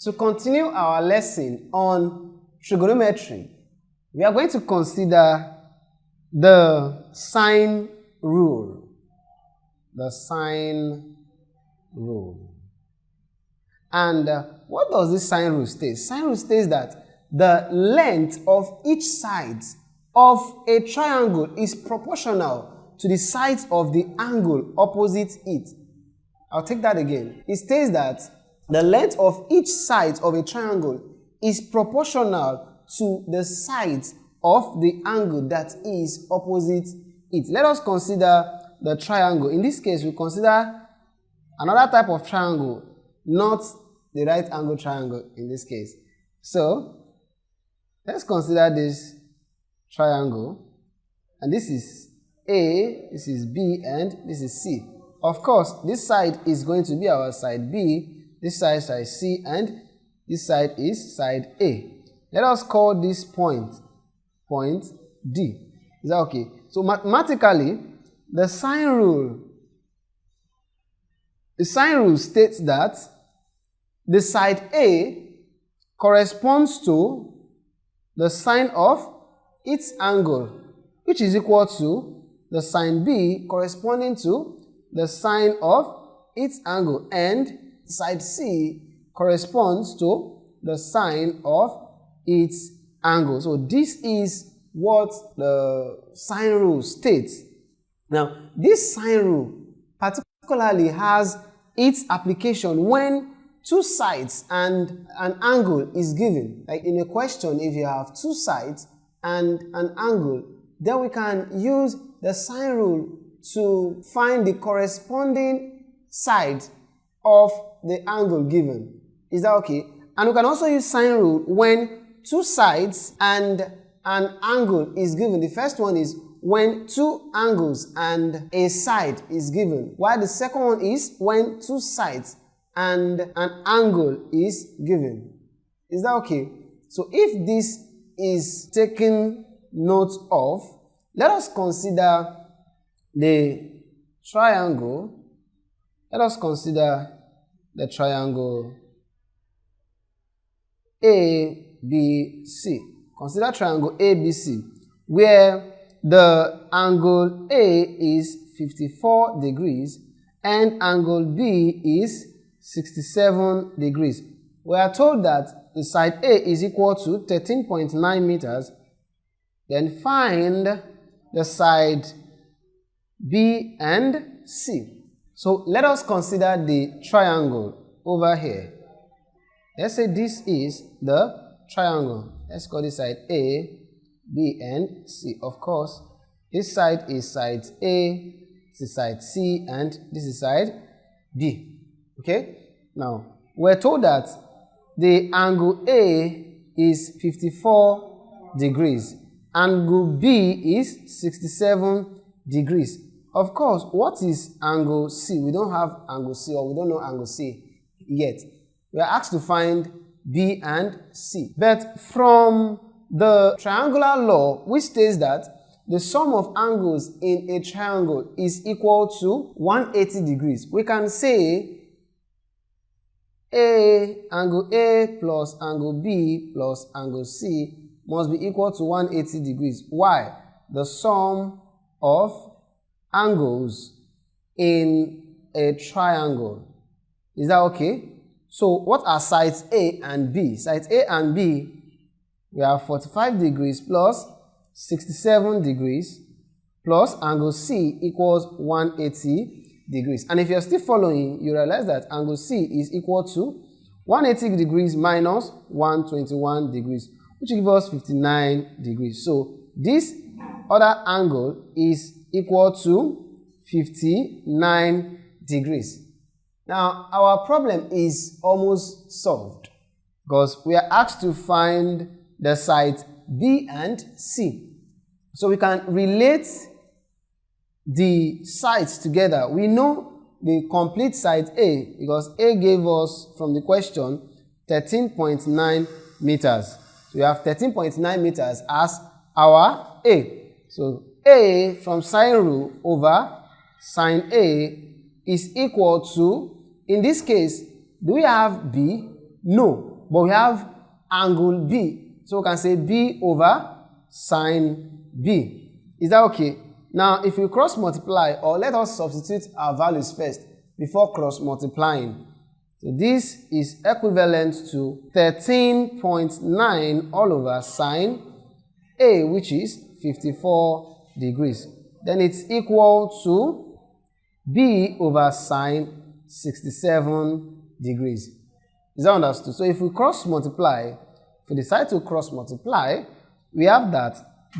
To continue our lesson on trigonometry, we are going to consider the sine rule. The sine rule. And what does this sine rule state? Sine rule states that the length of each side of a triangle is proportional to the sides of the angle opposite it. I'll take that again. It states that the length of each side of a triangle is proportional to the sides of the angle that is opposite it. Let us consider the triangle. In this case, we consider another type of triangle, not the right angle triangle in this case. So, let's consider this triangle. And this is A, this is B, and this is C. Of course, this side is going to be our side B, this side C, and this side is side A. Let us call this point D. Is that okay? So mathematically, the sine rule states that the side A corresponds to the sine of its angle, which is equal to the sine B corresponding to the sine of its angle, and side C corresponds to the sine of its angle. So this is what the sine rule states. Now, this sine rule particularly has its application when two sides and an angle is given. Like in a question, if you have two sides and an angle, then we can use the sine rule to find the corresponding side of the angle given. Is that okay? And we can also use sine rule when two sides and an angle is given. The first one is when two angles and a side is given, while the second one is when two sides and an angle is given. Is that okay? So if this is taken note of, let us consider the triangle. Let us consider the triangle ABC. Consider triangle ABC, where the angle A is 54 degrees and angle B is 67 degrees. We are told that the side A is equal to 13.9 meters. Then find the side B and C. So let us consider the triangle over here. Let's say this is the triangle. Let's call this side A, B, and C. Of course, this side is side A, this is side C, and this is side B. Okay? Now, we're told that the angle A is 54 degrees. Angle B is 67 degrees. Of course, what is angle C? We don't have angle C, or we don't know angle C yet. We are asked to find B and C. But from the triangular law, which states that the sum of angles in a triangle is equal to 180 degrees, we can say angle A plus angle B plus angle C must be equal to 180 degrees. Why? The sum of angles in a triangle. Is that okay? So what are sides A and B? Sides A and B, we have 45 degrees plus 67 degrees plus angle C equals 180 degrees. And if you're still following, you realize that angle C is equal to 180 degrees minus 121 degrees, which gives us 59 degrees. So this other angle is equal to 59 degrees. Now, our problem is almost solved because we are asked to find the sides B and C. So we can relate the sides together. We know the complete side A because A gave us from the question 13.9 meters. So we have 13.9 meters as our A. So A from sine rule over sine A is equal to, in this case, do we have B? No, but we have angle B. So we can say B over sine B. Is that okay? Now, if we cross multiply, or let us substitute our values first before cross multiplying. So this is equivalent to 13.9 all over sine A, which is 54 degrees. Then it's equal to B over sine 67 degrees. Is that understood? So if we cross multiply, if we decide to cross multiply, we have that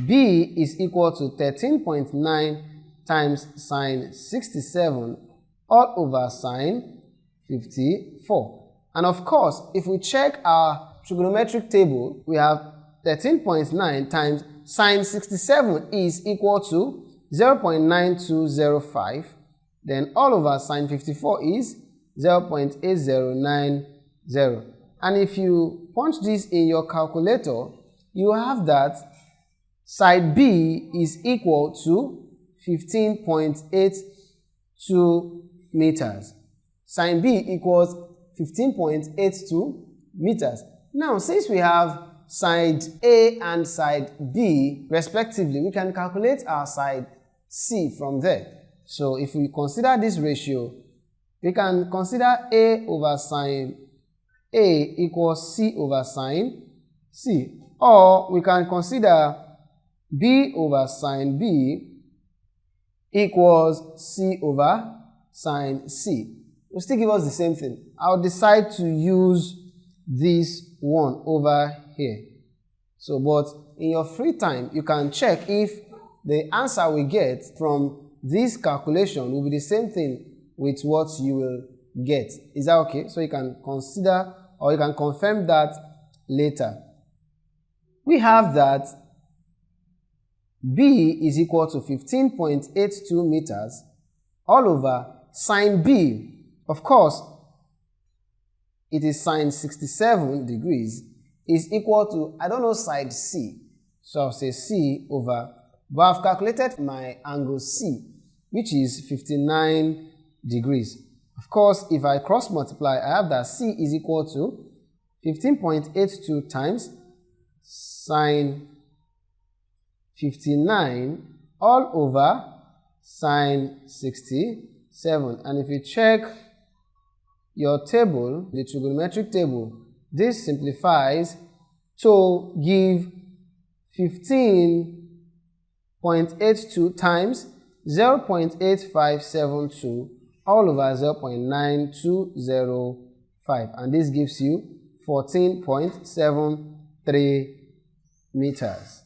B is equal to 13.9 times sine 67 all over sine 54. And of course, if we check our trigonometric table, we have 13.9 times sine 67 is equal to 0.9205. Then all over sine 54 is 0.8090. And if you punch this in your calculator, you have that side B is equal to 15.82 meters. Sine B equals 15.82 meters. Now, since we have side A and side B respectively, we can calculate our side C from there. So if we consider this ratio, we can consider A over sine A equals C over sine C. Or we can consider B over sine B equals C over sine C. It will still give us the same thing. I'll decide to use this one over here. So, but in your free time, you can check if the answer we get from this calculation will be the same thing with what you will get. Is that okay? So you can consider, or you can confirm that later. We have that B is equal to 15.82 meters all over sine B. Of course, it is sine 67 degrees is equal to, I don't know, side C. So I'll say C over, but I've calculated my angle C, which is 59 degrees. Of course, if I cross multiply, I have that C is equal to 15.82 times sine 59 all over sine 67. And if you check your table, the trigonometric table, this simplifies to give 15.82 times 0.8572 all over 0.9205, and this gives you 14.73 meters.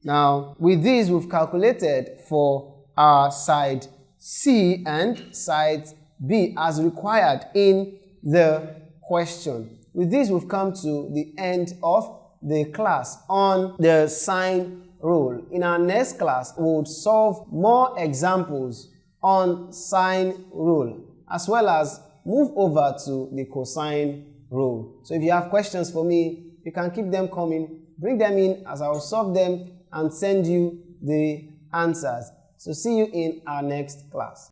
Now, with this, we've calculated for our side C and side B as required in the question. With this, we've come to the end of the class on the sine rule. In our next class, we will solve more examples on sine rule, as well as move over to the cosine rule. So if you have questions for me, you can keep them coming, bring them in as I will solve them and send you the answers. So see you in our next class.